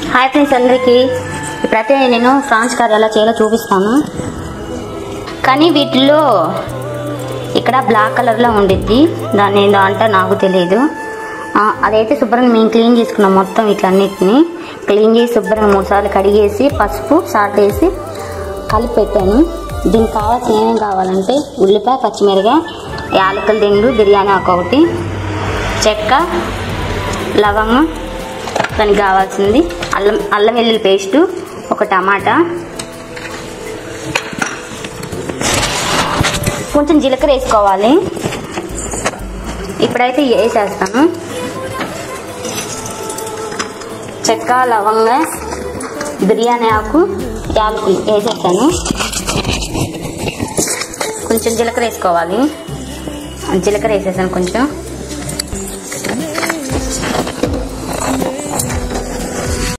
Hi friends అందరికీ, ఇప్పుడైతే నేను ఫ్రాన్స్ కర్రీ ఎలా చేయాలో చూపిస్తాను. కానీ వీటిల్లో ఇక్కడ బ్లాక్ కలర్లో ఉండిద్ది, దాన్ని ఏందో అంటే నాకు తెలియదు. అదైతే శుభ్రంగా మేము క్లీన్ చేసుకున్నాం. మొత్తం వీటన్నిటిని క్లీన్ చేసి శుభ్రంగా 3 సార్లు కడిగేసి పసుపు సాల్ట్ వేసి కలిపి పెట్టాను. దీనికి కావాల్సిన ఏమేమి కావాలంటే ఉల్లిపాయ, పచ్చిమిరపకాయ, యాలకుల దిండు, బిర్యానీ ఆకు ఒకటి, చెక్క, లవంగం, దానికి కావాల్సింది అల్లం వెల్లుల్లి పేస్టు, ఒక టమాటా, కొంచెం జీలకర్ర వేసుకోవాలి. ఇప్పుడైతే వేసేస్తాను. చెక్క, లవంగ, బిర్యానీ ఆకు, యాలకులు వేసేస్తాను. కొంచెం జీలకర్ర వేసుకోవాలి. జీలకర్ర వేసేసాను కొంచెం.